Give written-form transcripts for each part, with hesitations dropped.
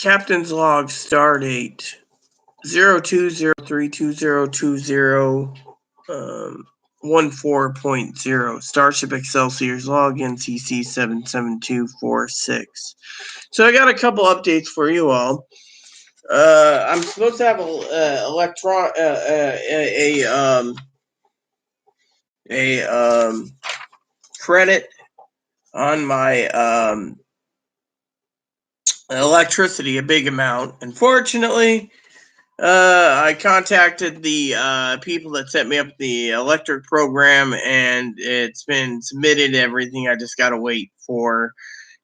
Captain's log star date 02032020 14.0 Starship Excelsior's log NCC 77246. So I got a couple updates for you all. I'm supposed to have a credit on my electricity, a big amount. Unfortunately, I contacted the people that set me up the electric program, and it's been submitted, everything. I just got to wait for,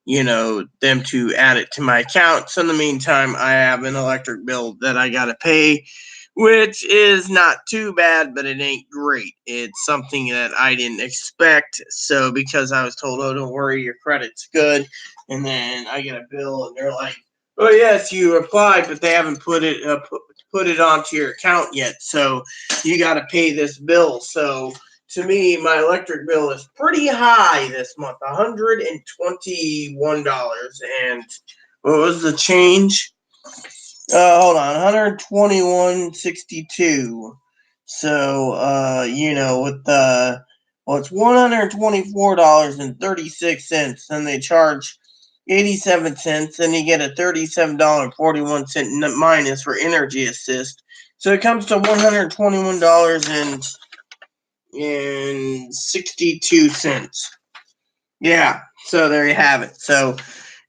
them to add it to my account. So in the meantime, I have an electric bill that I got to pay, which is not too bad, but it ain't great. It's something that I didn't expect. So because I was told, oh, don't worry, your credit's good. And then I get a bill and they're like, oh, yes, you applied, but they haven't put it onto your account yet. So you got to pay this bill. So to me, my electric bill is pretty high this month, $121. And what was the change? Hold on, 121.62. So, with it's $124.36. Then they charge 87 cents. Then you get a $37.41 minus for energy assist. So it comes to $121.62. Yeah, so there you have it. So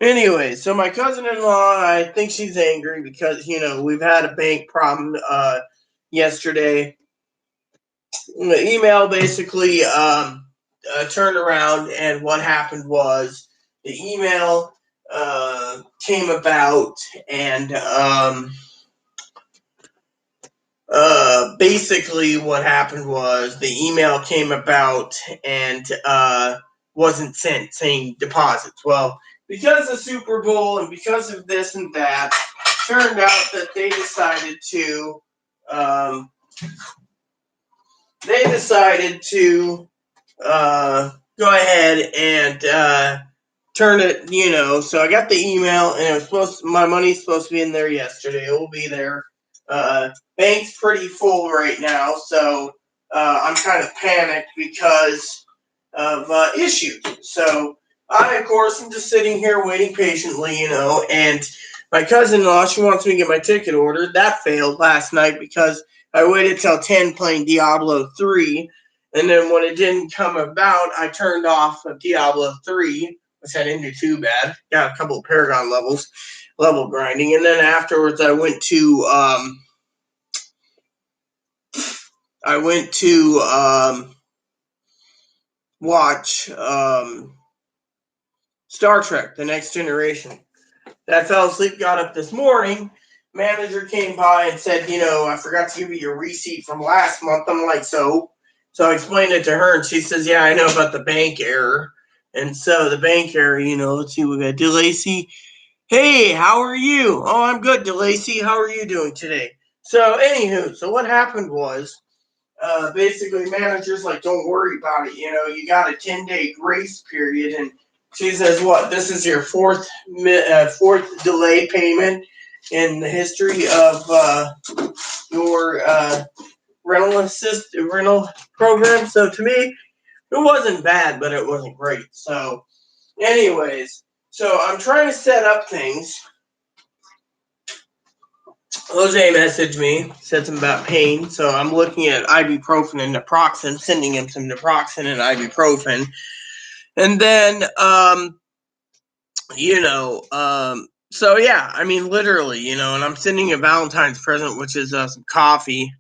anyway, so my cousin-in-law, I think she's angry because, we've had a bank problem yesterday. The email basically turned around, and what happened was the email came about, and basically what happened was the email came about and wasn't sent, saying deposits. Well, because of Super Bowl and because of this and that, turned out that they decided to go ahead and turn it, so I got the email, and my money's supposed to be in there yesterday. It will be there. Bank's pretty full right now, so I'm kind of panicked because of issues. So I, of course, am just sitting here waiting patiently, and my cousin-in-law, she wants me to get my ticket ordered. That failed last night because I waited till 10 playing Diablo 3, and then when it didn't come about, I turned off of Diablo 3, which I didn't do too bad. Got a couple of Paragon level grinding, and then afterwards I went to watch Star Trek: The Next Generation. I fell asleep, got up this morning. Manager came by and said, I forgot to give you your receipt from last month. I'm like, so I explained it to her, and she says, yeah, I know about the bank error. And so the bank error, let's see, we got DeLacy. Hey, how are you? Oh, I'm good, DeLacy. How are you doing today? So, anywho, so what happened was, basically, managers like, don't worry about it. You got a 10-day grace period, and she says, what? This is your fourth delay payment in the history of your rental program. So to me, it wasn't bad, but it wasn't great. So, anyways, so I'm trying to set up things. Jose messaged me, said something about pain, so I'm looking at ibuprofen and naproxen, sending him some naproxen and ibuprofen. And then, so yeah, I mean, literally, and I'm sending a Valentine's present, which is some coffee,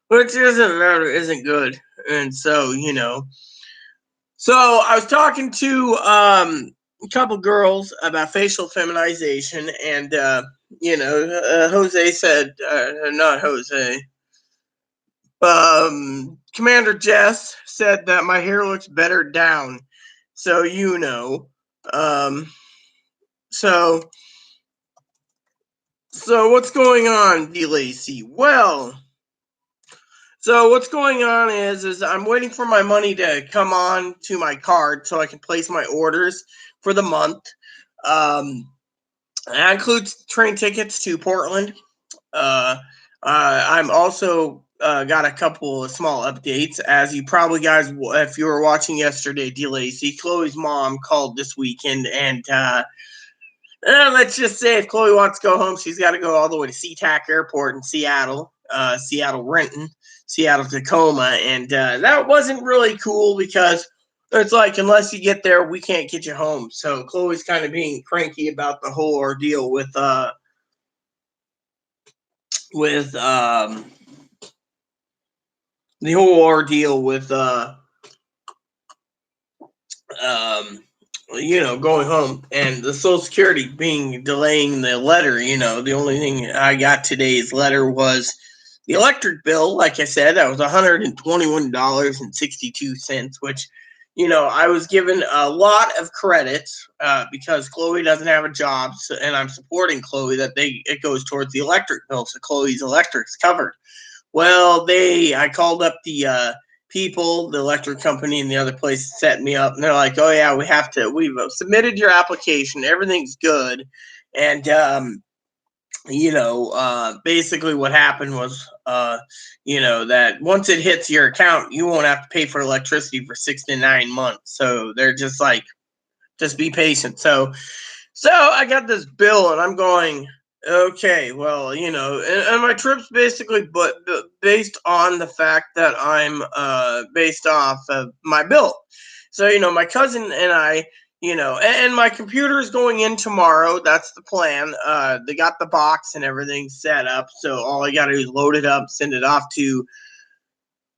which isn't good. And so, so I was talking to a couple girls about facial feminization, and Jose said, not Jose, Commander Jess said that my hair looks better down. So, so what's going on, DeLacy? Well, so what's going on is I'm waiting for my money to come on to my card so I can place my orders for the month. That includes train tickets to Portland. Uh, I'm also got a couple of small updates. As you probably guys, if you were watching yesterday, DeLacy, Chloe's mom called this weekend, and let's just say if Chloe wants to go home, she's got to go all the way to SeaTac Airport in Seattle, Seattle Renton, Seattle Tacoma, and that wasn't really cool because it's like unless you get there, we can't get you home. So Chloe's kind of being cranky about the whole ordeal with the whole ordeal with um going home and the Social Security being delaying the letter. The only thing I got today's letter was the electric bill. Like I said, that was $121.62, which I was given a lot of credit because Chloe doesn't have a job, and I'm supporting Chloe that it goes towards the electric bill, so Chloe's electric's covered. Well, I called up the people, the electric company, and the other place set me up, and they're like, "Oh yeah, we've submitted your application, everything's good," and basically what happened was, that once it hits your account, you won't have to pay for electricity for 6 to 9 months. So they're just like, just be patient. So I got this bill, and I'm going, okay, well, and my trip's basically, but based on the fact that I'm based off of my bill. So my cousin and I, and my computer is going in tomorrow. That's the plan. They got the box and everything set up, so all I got to do is load it up, send it off to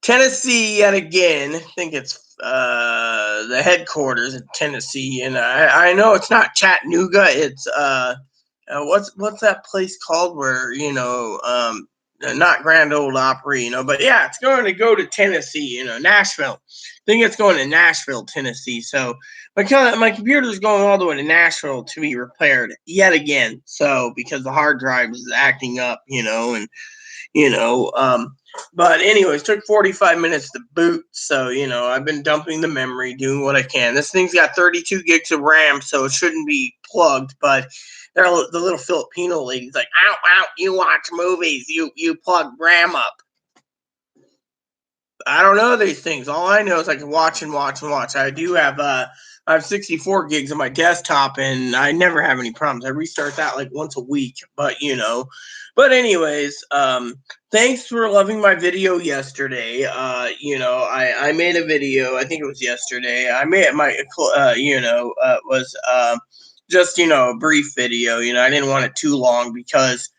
Tennessee yet again. I think it's the headquarters in Tennessee, and I know it's not Chattanooga. It's what's that place called where not Grand Ole Opry, but yeah, it's going to go to Tennessee, Nashville. I think it's going to Nashville, Tennessee. So my computer is going all the way to Nashville to be repaired yet again. So because the hard drive is acting up, and you know, but anyways, took 45 minutes to boot. So, I've been dumping the memory, doing what I can. This thing's got 32 gigs of RAM, so it shouldn't be plugged, but the little Filipino lady's like, ow, ow, you watch movies, you plug RAM up. I don't know these things. All I know is I can watch and watch and watch. I have 64 gigs on my desktop, and I never have any problems. I restart that like once a week, but anyways, thanks for loving my video yesterday. I made a video. I think it was yesterday. I made my was just a brief video. I didn't want it too long because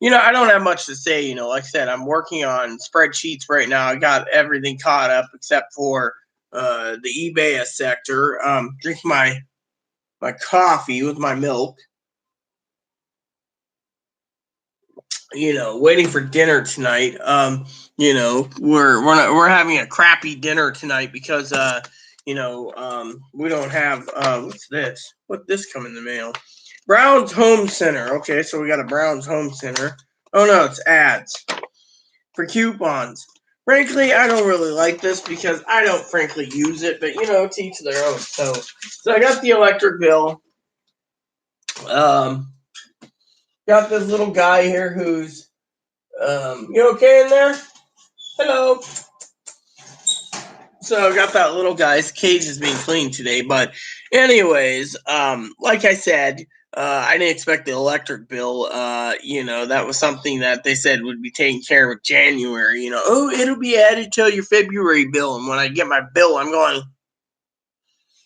I don't have much to say. Like I said, I'm working on spreadsheets right now. I got everything caught up except for the eBay sector. Drink my coffee with my milk. Waiting for dinner tonight. We're having a crappy dinner tonight because we don't have what's this? What this come in the mail? Brown's Home Center. Okay, so we got a Brown's Home Center. Oh no, it's ads for coupons. Frankly, I don't really like this because I don't frankly use it, but to each their own. So I got the electric bill. Got this little guy here who's you okay in there? Hello. So I got that little guy's cage is being cleaned today, but anyways, like I said, I didn't expect the electric bill. That was something that they said would be taken care of January. Oh, it'll be added to your February bill, and when I get my bill, I'm going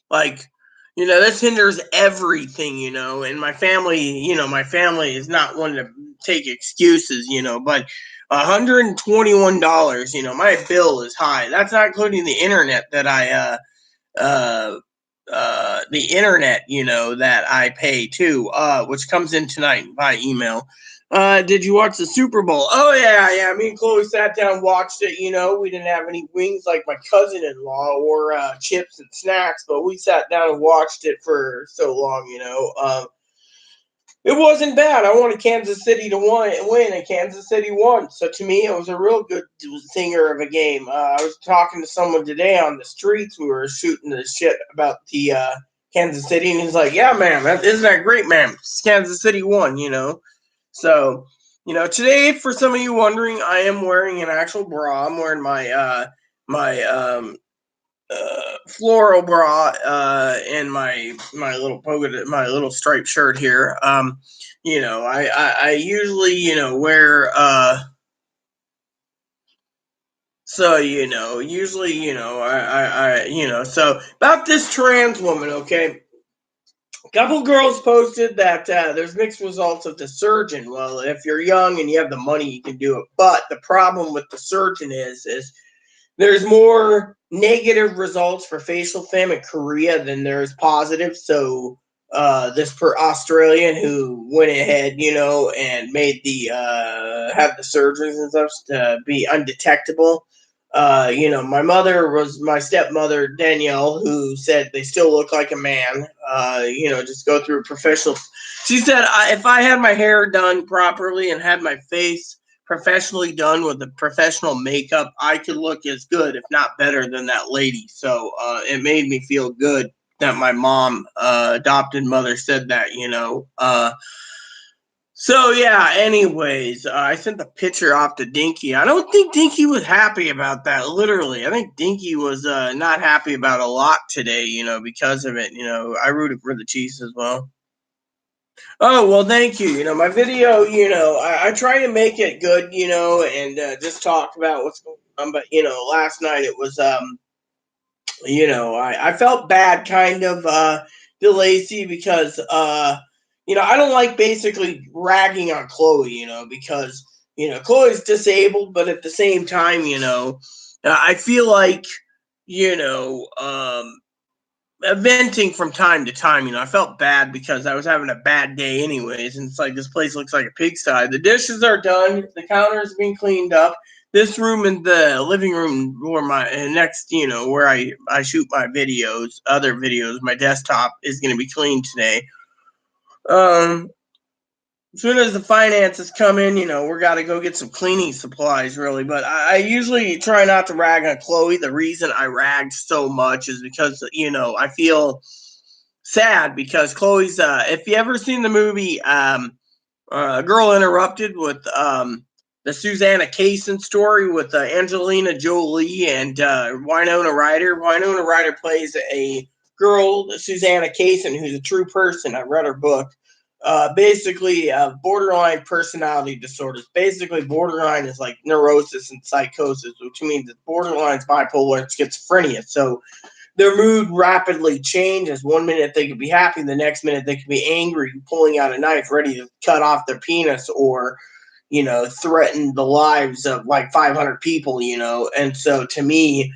like, this hinders everything. And my family is not one to take excuses, but $121, my bill is high. That's not including the internet that that I pay too, which comes in tonight by email. Did you watch the Super Bowl? Oh yeah. Me and Chloe sat down and watched it. We didn't have any wings like my cousin-in-law or chips and snacks, but we sat down and watched it for so long. It wasn't bad. I wanted Kansas City to win, and Kansas City won. So to me, it was a real good singer of a game. I was talking to someone today on the streets. We were shooting the shit about the Kansas City, and he's like, yeah, man, isn't that great, man? Kansas City won, So, today, for some of you wondering, I am wearing an actual bra. I'm wearing my floral bra and my little my little striped shirt here. I usually wear so usually so about this trans woman, okay. A couple girls posted that there's mixed results of the surgeon. Well, if you're young and you have the money, you can do it. But the problem with the surgeon is there's more negative results for facial femme in Korea than there's positive. So this per Australian who went ahead, and made the have the surgeries and stuff to be undetectable. My stepmother Danielle, who said they still look like a man. Just go through a professional. She said if I had my hair done properly and had my face professionally done with the professional makeup, I could look as good, if not better, than that lady. So it made me feel good that my mom, adopted mother, said that. So yeah. Anyways, I sent the picture off to Dinky. I don't think Dinky was happy about that. Literally, I think Dinky was not happy about a lot today. Because of it. I rooted for the Chiefs as well. Oh, well, thank you. My video, I try to make it good, and just talk about what's going on. But, last night it was, I felt bad kind of, DeLacy, because, I don't like basically ragging on Chloe, because, Chloe's disabled, but at the same time, I feel like, you know, um, venting from time to time. I felt bad because I was having a bad day anyways, and it's like this place looks like a pigsty. The dishes are done, the counter's being cleaned up. This room and the living room where my next, where I shoot my videos, other videos, my desktop is going to be cleaned today. Um, as soon as the finances come in, we're got to go get some cleaning supplies, really. But I usually try not to rag on Chloe. The reason I ragged so much is because, I feel sad because Chloe's, if you ever seen the movie, Girl Interrupted with, the Susanna Kaysen story with Angelina Jolie and Winona Ryder. Winona Ryder plays a girl, Susanna Kaysen, who's a true person. I read her book. Basically, borderline personality disorders. Basically, borderline is like neurosis and psychosis, which means that borderline is bipolar and schizophrenia. So their mood rapidly changes. One minute they could be happy, the next minute they could be angry, pulling out a knife, ready to cut off their penis, or threaten the lives of like 500 people. And so to me,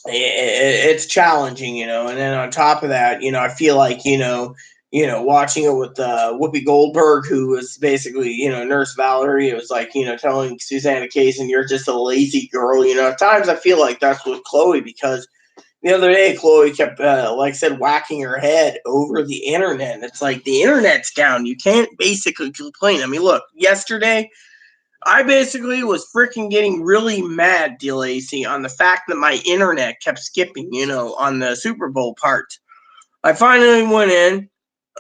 it's challenging, and then on top of that, I feel like, watching it with Whoopi Goldberg, who was basically, Nurse Valerie. It was like, telling Susanna Kaysen, you're just a lazy girl. At times I feel like that's with Chloe, because the other day Chloe kept, like I said, whacking her head over the internet. It's like the internet's down. You can't basically complain. I mean, look, yesterday I basically was freaking getting really mad, DeLacy, on the fact that my internet kept skipping, on the Super Bowl part. I finally went in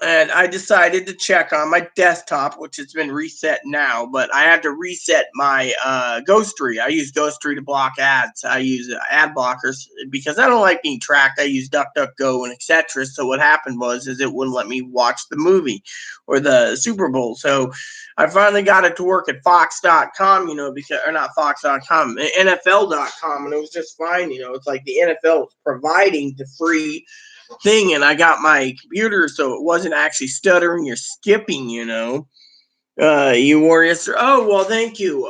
and I decided to check on my desktop, which has been reset now, but I had to reset my Ghostery. I use Ghostery to block ads. I use ad blockers because I don't like being tracked. I use DuckDuckGo and etc. So what happened was it wouldn't let me watch the movie or the Super Bowl. So I finally got it to work at Fox.com, because, or not Fox.com, NFL.com, and it was just fine. It's like the NFL was providing the free thing, and I got my computer so it wasn't actually stuttering or skipping. You wore yesterday. Oh, well, thank you.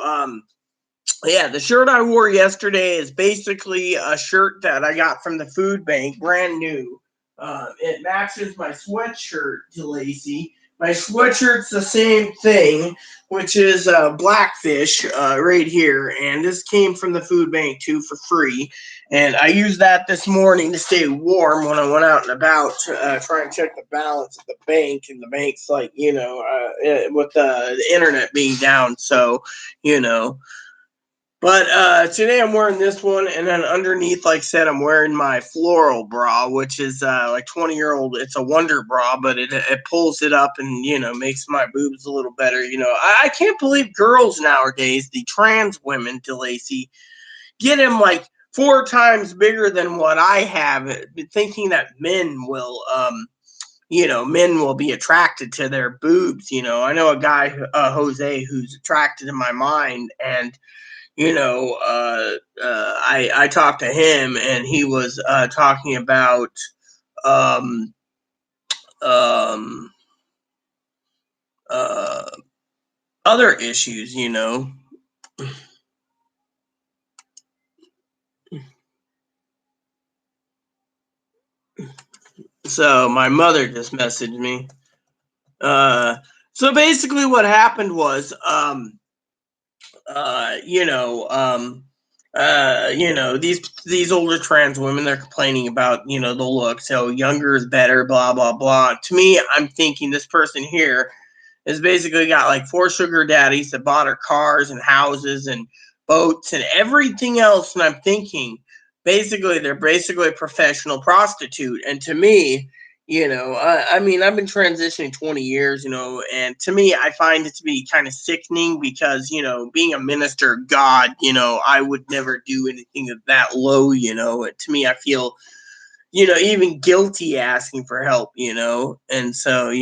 Yeah, the shirt I wore yesterday is basically a shirt that I got from the food bank, brand new. It matches my sweatshirt, Lacey. My sweatshirt's the same thing, which is Blackfish right here, and this came from the food bank too for free. And I used that this morning to stay warm when I went out and about, try and check the balance at the bank. And the bank's like, with the internet being down, so you know But today I'm wearing this one, and then underneath, like I said, I'm wearing my floral bra, which is like 20-year-old. It's a Wonder bra, but it pulls it up and makes my boobs a little better. I can't believe girls nowadays, the trans women, DeLacy, get him like 4 times bigger than what I have, thinking that men will be attracted to their boobs. I know a guy, Jose, who's attracted to my mind, and I talked to him, and he was talking about um, um, uh, other issues. So my mother just messaged me. Uh, so basically, what happened was, uh, you know, um, these older trans women, they're complaining about the look. So younger is better, blah blah blah. To me, I'm thinking this person here has basically got like 4 sugar daddies that bought her cars and houses and boats and everything else. And I'm thinking, basically, they're basically a professional prostitute. And to me, I mean, I've been transitioning 20 years, and to me, I find it to be kind of sickening because, being a minister of God, I would never do anything of that low, and to me, I feel, even guilty asking for help, and so,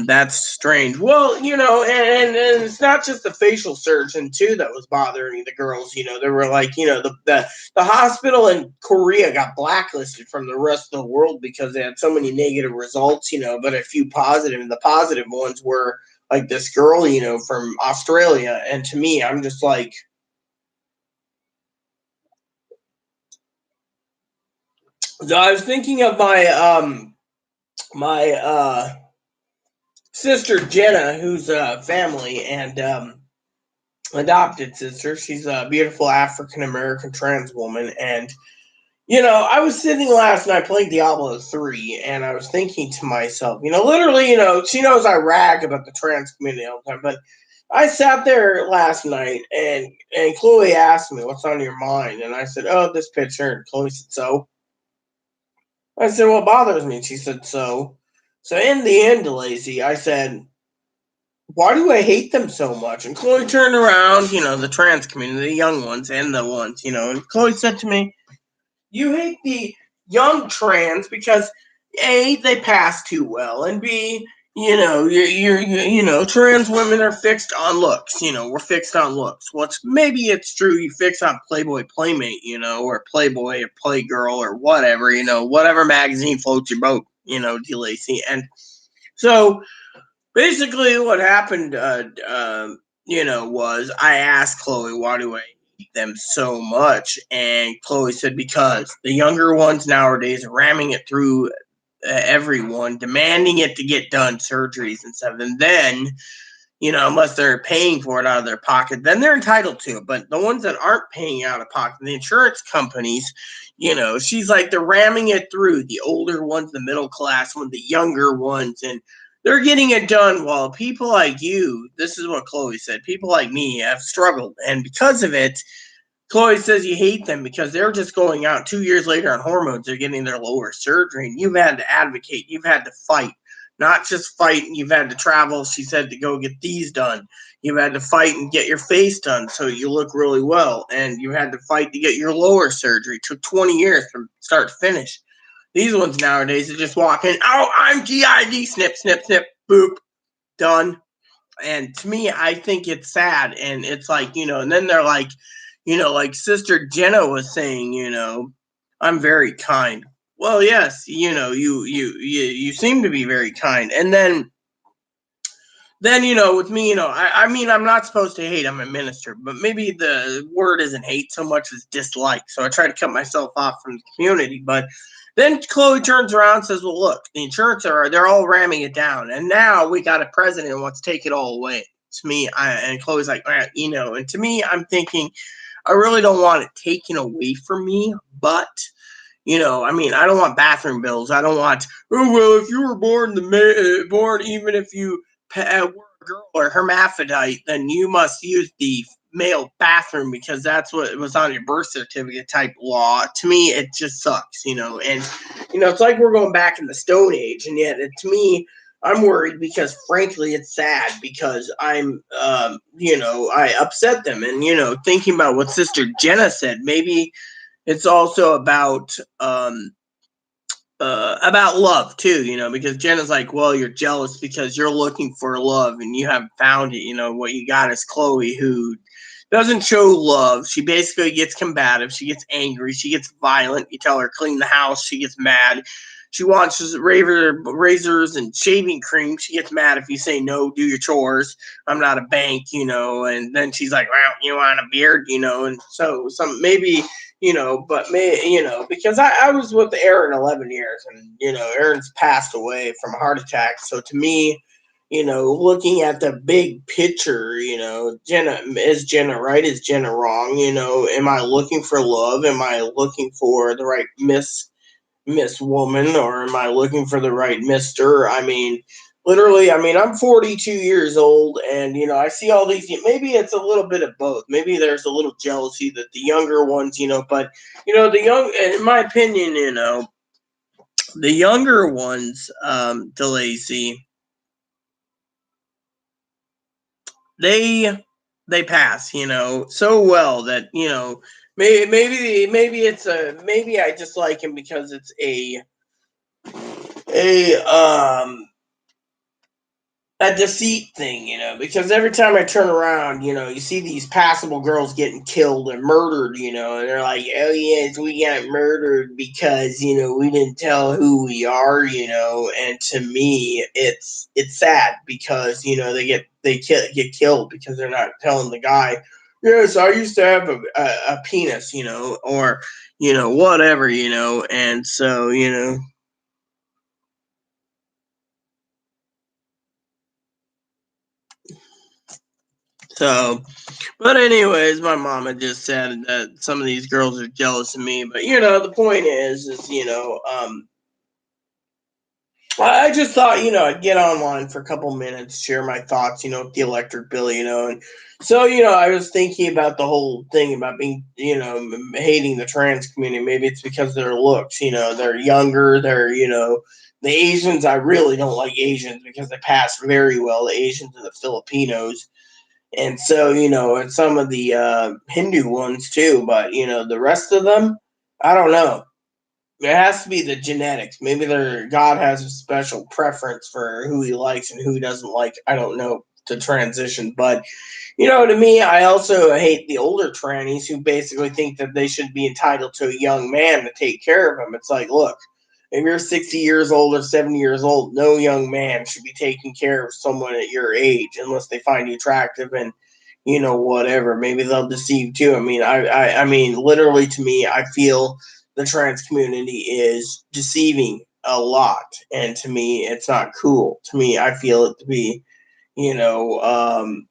that's strange. Well, and it's not just the facial surgeon too that was bothering the girls. They were like, the hospital in Korea got blacklisted from the rest of the world because they had so many negative results. But a few positive, and the positive ones were like this girl, from Australia. And to me, I'm just like, so I was thinking of my sister Jenna, who's family, and adopted sister. She's a beautiful African American trans woman. And, I was sitting last night playing Diablo 3, and I was thinking to myself, literally, she knows I rag about the trans community all the time, but I sat there last night, and Chloe asked me, "What's on your mind?" And I said, "Oh, this picture." And Chloe said, "So?" I said, "What bothers me?" And she said, "So?" So in the end, Lacey, I said, "Why do I hate them so much?" And Chloe turned around, the trans community, the young ones and the ones, and Chloe said to me, "You hate the young trans because A, they pass too well, and B, trans women are fixed on looks. We're fixed on looks. Maybe it's true you fix on Playboy Playmate, or Playboy or Playgirl or whatever, whatever magazine floats your boat, DeLacy." And so basically, what happened, was I asked Chloe, "Why do I hate them so much?" And Chloe said, "Because the younger ones nowadays are ramming it through everyone, demanding it to get done, surgeries and stuff. And then, unless they're paying for it out of their pocket, then they're entitled to it. But the ones that aren't paying out of pocket, the insurance companies, she's like, they're ramming it through the older ones, the middle class ones, the younger ones, and they're getting it done while people like you," this is what Chloe said, "people like me have struggled. And because of it, Chloe says you hate them because they're just going out 2 years later on hormones. They're getting their lower surgery. And you've had to advocate. You've had to fight. Not just fight. You've had to travel," she said, "to go get these done. You've had to fight and get your face done so you look really well. And you had to fight to get your lower surgery. It took 20 years from start to finish. These ones nowadays are just walking, oh, I'm GID, snip, snip, snip, boop, done." And to me, I think it's sad. And it's like, and then they're like, like Sister Jenna was saying, "I'm very kind." Well, yes, you seem to be very kind. And then with me, I mean, I'm not supposed to hate. I'm a minister, but maybe the word isn't hate so much as dislike. So I try to cut myself off from the community. But then Chloe turns around and says, "Well, look, the insurance they're all ramming it down, and now we got a president who wants to take it all away." To me, and Chloe's like, and to me, I'm thinking, I really don't want it taken away from me, but I mean, I don't want bathroom bills. I don't want, "Oh well, if you were born, even if you were a girl or hermaphrodite, then you must use the male bathroom because that's what was on your birth certificate type law. To me, it just sucks, and it's like we're going back in the Stone Age, and yet to me, I'm worried because frankly, it's sad because I upset them, and thinking about what Sister Jenna said, maybe it's also about love too, because Jenna's like, well, you're jealous because you're looking for love and you haven't found it. What you got is Chloe, who doesn't show love. She basically gets combative. She gets angry. She gets violent. You tell her clean the house. She gets mad. She wants razors and shaving cream. She gets mad if you say no, do your chores. I'm not a bank, and then she's like, well, you want a beard, and so maybe but because I was with Aaron 11 years, and Aaron's passed away from a heart attack. So to me, looking at the big picture, Jenna right? Is Jenna wrong? Am I looking for love? Am I looking for the right Miss Woman, or am I looking for the right Mister? I mean, literally, I'm 42 years old, and I see all these. Maybe it's a little bit of both. Maybe there's a little jealousy that the younger ones, but the young, in my opinion, the younger ones, DeLacy, they pass, so well that maybe I just like him because it's a deceit thing, because every time I turn around, you see these passable girls getting killed and murdered, and they're like, oh yes, we got murdered because, we didn't tell who we are, and to me, it's sad because, they get killed because they're not telling the guy, yes, I used to have a penis, or, whatever, and so, So, but anyways, my mama just said that some of these girls are jealous of me. But the point is I just thought I'd get online for a couple minutes, share my thoughts, with the electric bill, and so I was thinking about the whole thing about being hating the trans community. Maybe it's because of their looks, they're younger, they're the Asians. I really don't like Asians because they pass very well. The Asians and the Filipinos. And so, and some of the Hindu ones too, but the rest of them, I don't know. It has to be the genetics. Maybe their God has a special preference for who he likes and who he doesn't like. I don't know to transition, but to me, I also hate the older trannies who basically think that they should be entitled to a young man to take care of them. It's like, look, if you're 60 years old or 70 years old, no young man should be taking care of someone at your age unless they find you attractive and whatever. Maybe they'll deceive too. I mean, literally, to me, I feel the trans community is deceiving a lot, and to me, it's not cool. To me, I feel it to be, you know, um,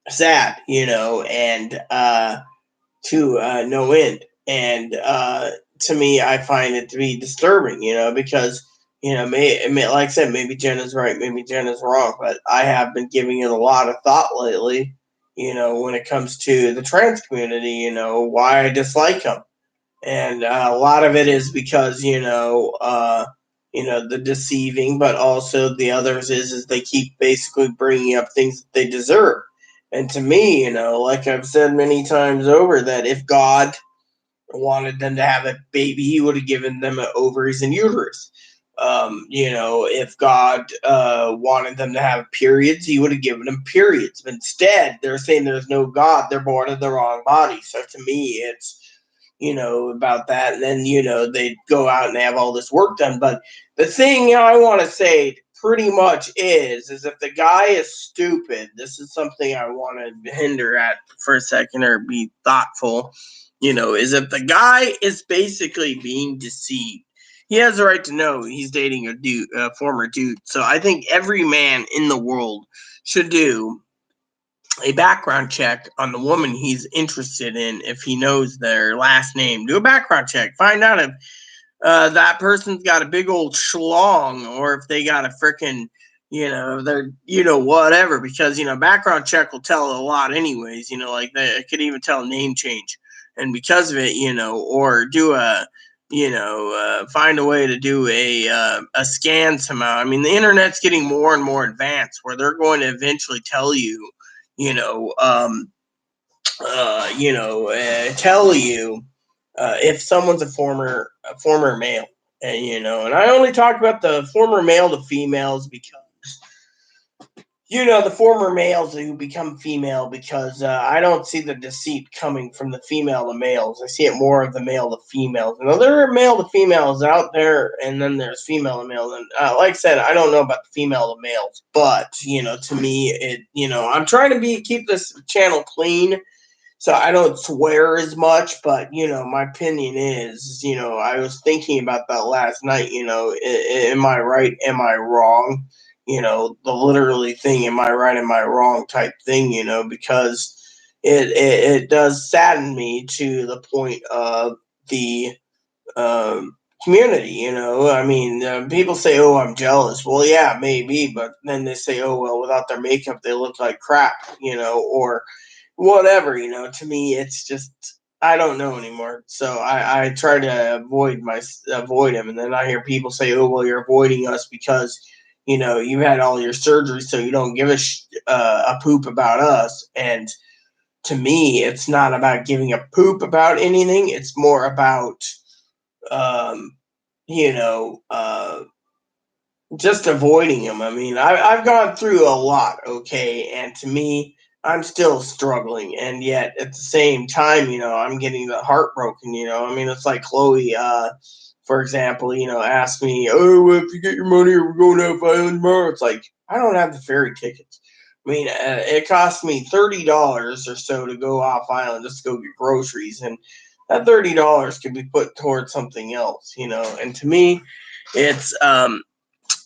sad, and to no end. And to me, I find it to be disturbing, because like I said, maybe Jenna's right, maybe Jenna's wrong, but I have been giving it a lot of thought lately. When it comes to the trans community, why I dislike them, and a lot of it is because the deceiving, but also the others is they keep basically bringing up things that they deserve. And to me, like I've said many times over, that if God wanted them to have a baby, he would have given them an ovaries and uterus. If God wanted them to have periods, he would have given them periods. But instead, they're saying there's no God. They're born in the wrong body. So to me, it's about that. And then, they go out and they have all this work done. But the thing I want to say pretty much is if the guy is stupid, this is something I want to hinder at for a second or be thoughtful, is if the guy is basically being deceived, he has the right to know he's dating a former dude. So I think every man in the world should do a background check on the woman he's interested in. If he knows their last name, do a background check. Find out if that person's got a big old schlong, or if they got a freaking they're, whatever, because, background check will tell a lot anyways, like it could even tell name change. And because of it, or do find a way to do a scan somehow. I mean, the internet's getting more and more advanced where they're going to eventually tell you, tell you if someone's a former male. And and I only talk about the former male to females because the former males who become female, because I don't see the deceit coming from the female to males. I see it more of the male to females. There are male to females out there, and then there's female to males. And like I said, I don't know about the female to males, but to me, I'm trying to keep this channel clean, so I don't swear as much. But my opinion is, I was thinking about that last night. Am I right? Am I wrong? The literally thing, am I right, am I wrong type thing, because it does sadden me to the point of the community. I mean, people say, oh, I'm jealous. Well, yeah, maybe, but then they say, oh, well, without their makeup they look like crap, or whatever. To me, it's just, I don't know anymore. So I try to avoid him. And then I hear people say, oh, well, you're avoiding us because you had all your surgery, so you don't give a poop about us. And to me, it's not about giving a poop about anything. It's more about, um, you know, uh, just avoiding him. I mean, I've gone through a lot, okay, and to me, I'm still struggling, and yet at the same time, I'm getting the heartbroken. I mean, it's like Chloe, for example, asked me, "Oh, well, if you get your money, we're going to Elf Island tomorrow." It's like I don't have the ferry tickets. I mean, it cost me $30 or so to go off island just to go get groceries, and that $30 could be put towards something else. And to me, it's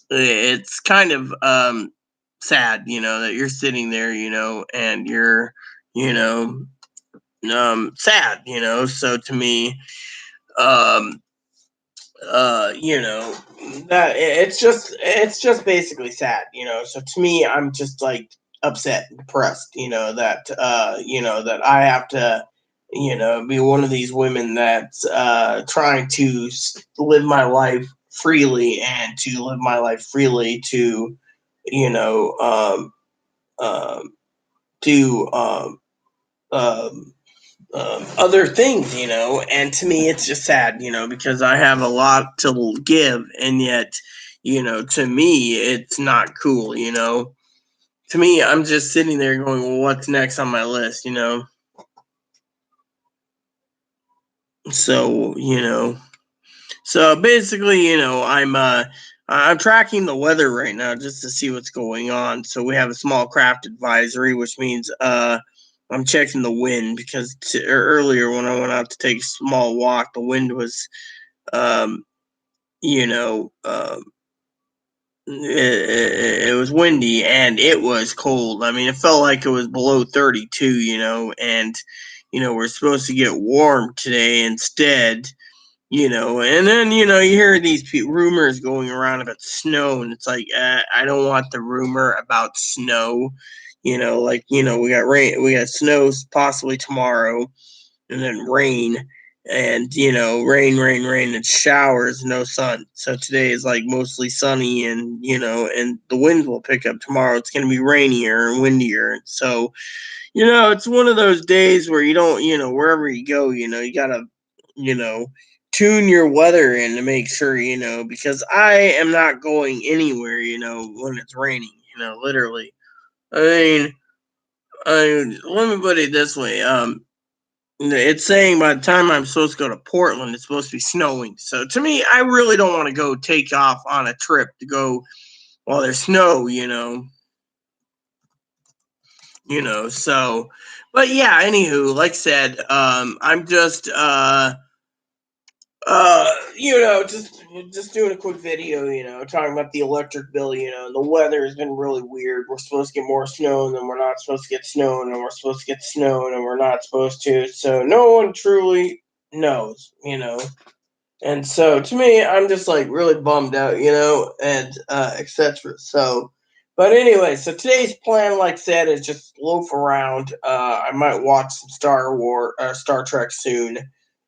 it's kind of sad, that you're sitting there, and you're, you know, sad, So to me, um, that it's just basically sad, So to me, I'm just like upset and depressed, that I have to, be one of these women that's trying to live my life freely, and to live my life freely to, you know, um, do other things, and to me, it's just sad, because I have a lot to give, and yet, to me, it's not cool, To me, I'm just sitting there going, well, what's next on my list, So, so basically, I'm tracking the weather right now just to see what's going on. So we have a small craft advisory, which means I'm checking the wind, because earlier when I went out to take a small walk, the wind was, um, you know, um, it was windy and it was cold. I mean, it felt like it was below 32, and we're supposed to get warm today instead. And then you hear these rumors going around about snow, and it's like, I don't want the rumor about snow. Like, we got rain, we got snow possibly tomorrow, and then rain, and rain, and showers, no sun. So today is like mostly sunny, and and the winds will pick up tomorrow. It's going to be rainier and windier. So it's one of those days where you don't, wherever you go, you gotta, you know, tune your weather in to make sure, because I am not going anywhere, when it's raining, literally. I mean, let me put it this way. It's saying by the time I'm supposed to go to Portland, it's supposed to be snowing. So to me, I really don't want to go take off on a trip to go while there's snow, so, but yeah, anywho, like I said, I'm just just doing a quick video, talking about the electric bill. The weather has been really weird. We're supposed to get more snow, and then we're not supposed to get snow, and then we're supposed to get snow, and then we're not supposed to. So no one truly knows. And so to me, I'm just like really bummed out, and etc. So But anyway, so today's plan, like I said, is just loaf around. I might watch some Star Trek soon.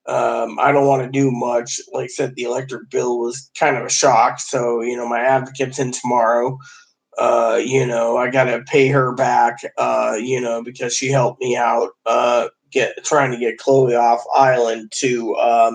I don't want to do much. Like I said, the electric bill was kind of a shock. So my advocate's in tomorrow. I gotta pay her back. Because she helped me out. Get trying to get Chloe off island to uh,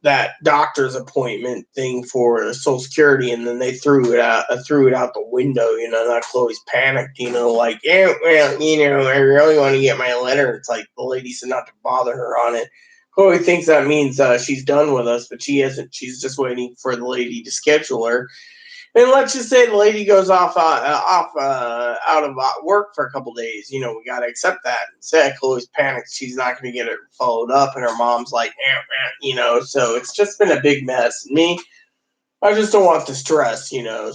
that doctor's appointment thing for Social Security, and then they threw it out the window. That Chloe's panicked. Like, yeah, well, I really want to get my letter. It's like the lady said not to bother her on it. Chloe thinks that means she's done with us, but she isn't. She's just waiting for the lady to schedule her. And let's just say the lady goes out of work for a couple days. We got to accept that. Instead, Chloe's panicked. She's not going to get it followed up. And her mom's like, so it's just been a big mess. Me, I just don't want the stress.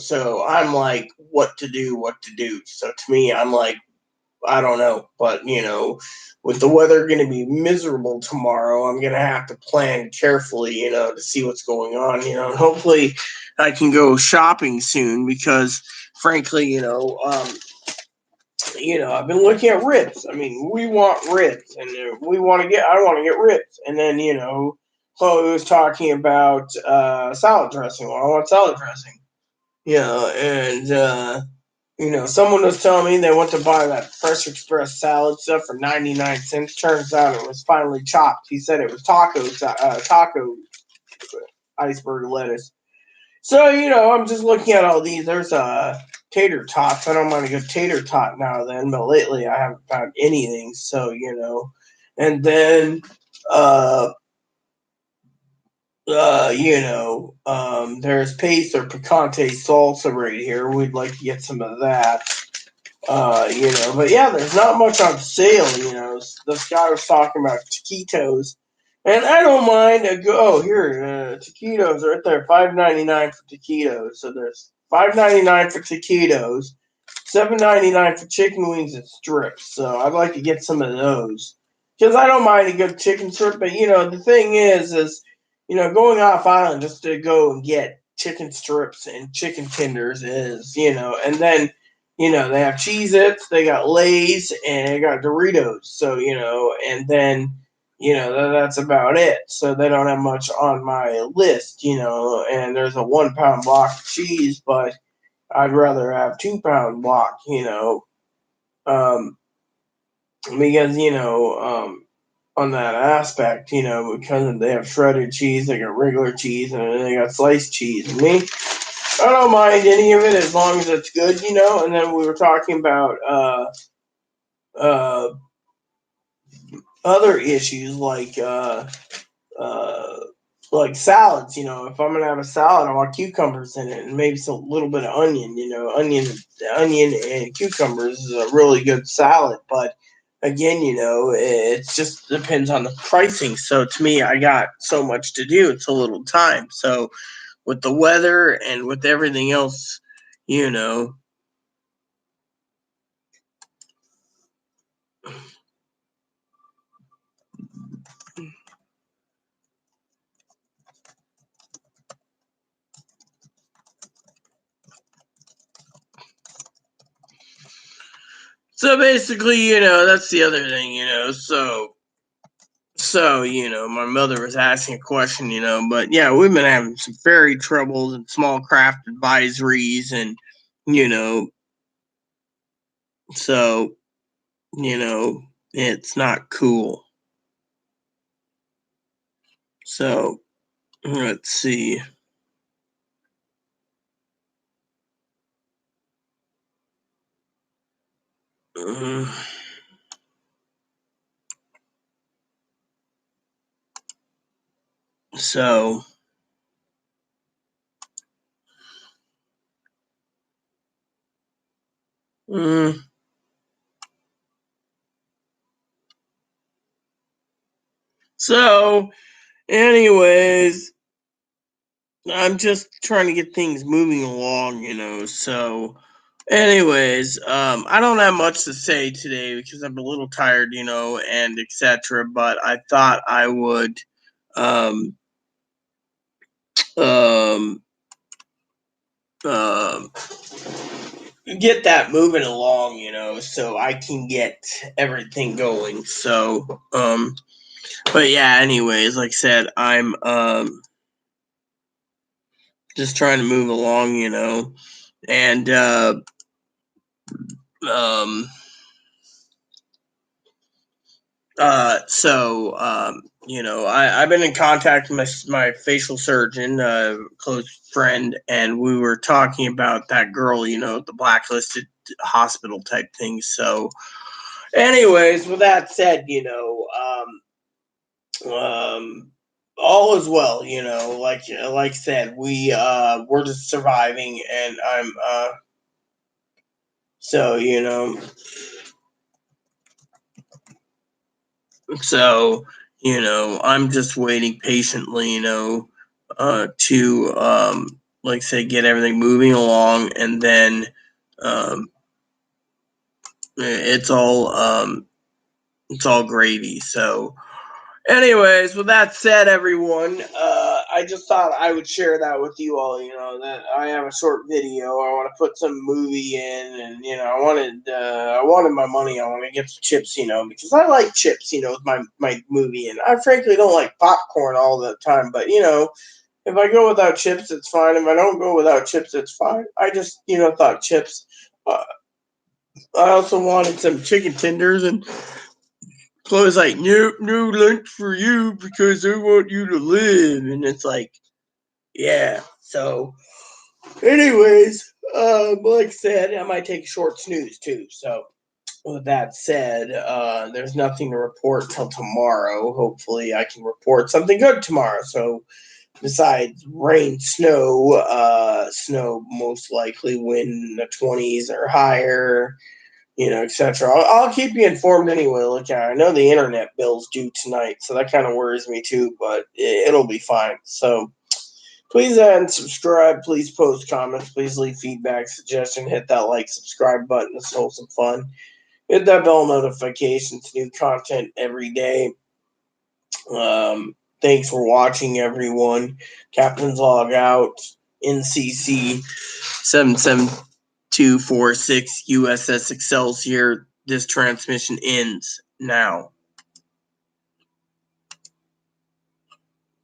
So I'm like, what to do. So to me, I'm like, I don't know. But, with the weather going to be miserable tomorrow, I'm going to have to plan carefully, to see what's going on, and hopefully I can go shopping soon because, frankly, I've been looking at ribs. I mean, we want ribs, and I want to get ribs. And then, Chloe was talking about salad dressing. Well, I want salad dressing. And someone was telling me they went to buy that Fresh Express salad stuff for 99 cents. Turns out it was finely chopped. He said it was taco iceberg lettuce. So, I'm just looking at all these. There's tater tots. I don't mind a good tater tot now and then, but lately I haven't found anything. So, and then uh there's paste or picante salsa right here. We'd like to get some of that. But yeah, there's not much on sale. This guy was talking about taquitos, and I don't mind a go. Oh, here, taquitos right there, $5.99 for taquitos. So there's $5.99 for taquitos, $7.99 for chicken wings and strips. So I'd like to get some of those because I don't mind a good chicken strip. But the thing is going off island just to go and get chicken strips and chicken tenders is and then they have Cheez Its, they got Lay's, and they got Doritos. So, and then, that's about it. So they don't have much on my list, and there's a 1 pound block of cheese, but I'd rather have 2 pound block, um, because, on that aspect, because they have shredded cheese, they got regular cheese, and then they got sliced cheese. And me, I don't mind any of it as long as it's good. And then we were talking about uh, other issues uh, like salads. If I'm gonna have a salad, I want cucumbers in it and maybe some little bit of onion. Onion and cucumbers is a really good salad, but again, it just depends on the pricing. So to me, I got so much to do; it's a little time. So with the weather and with everything else, you know. So basically, that's the other thing, So, my mother was asking a question, but yeah, we've been having some ferry troubles and small craft advisories and, you know, so, you know, it's not cool. So, let's see. Uh, so, mm, so, anyways, I'm just trying to get things moving along, so anyways, I don't have much to say today because I'm a little tired, and etc. But I thought I would um um get that moving along, so I can get everything going. So, but yeah, anyways, like I said, I'm just trying to move along, and I've been in contact with my facial surgeon, close friend, and we were talking about that girl, the blacklisted hospital type thing. So, anyways, with that said, all is well, like I said, we're just surviving, and I'm so so I'm just waiting patiently, to like say get everything moving along, and then it's all gravy. So, anyways, with that said, everyone, I just thought I would share that with you all. That I have a short video. I want to put some movie in, and I wanted my money. I want to get some chips, because I like chips, with my movie, and I frankly don't like popcorn all the time. But if I go without chips, it's fine. If I don't go without chips, it's fine. I just thought chips. I also wanted some chicken tenders, and Chloe's like, no lunch for you because I want you to live. And it's like, yeah. So, anyways, like I said, I might take a short snooze too. So, with that said, there's nothing to report till tomorrow. Hopefully, I can report something good tomorrow. So, besides rain, snow most likely when the 20s or higher, etc. I'll keep you informed anyway. Look, I know the internet bill's due tonight, so that kind of worries me too, but it'll be fine. So please and subscribe. Please post comments. Please leave feedback, suggestion. Hit that like, subscribe button. It's wholesome fun. Hit that bell notifications. New content every day. Thanks for watching, everyone. Captain's Log out. NCC 77246 USS Excelsior. This transmission ends now.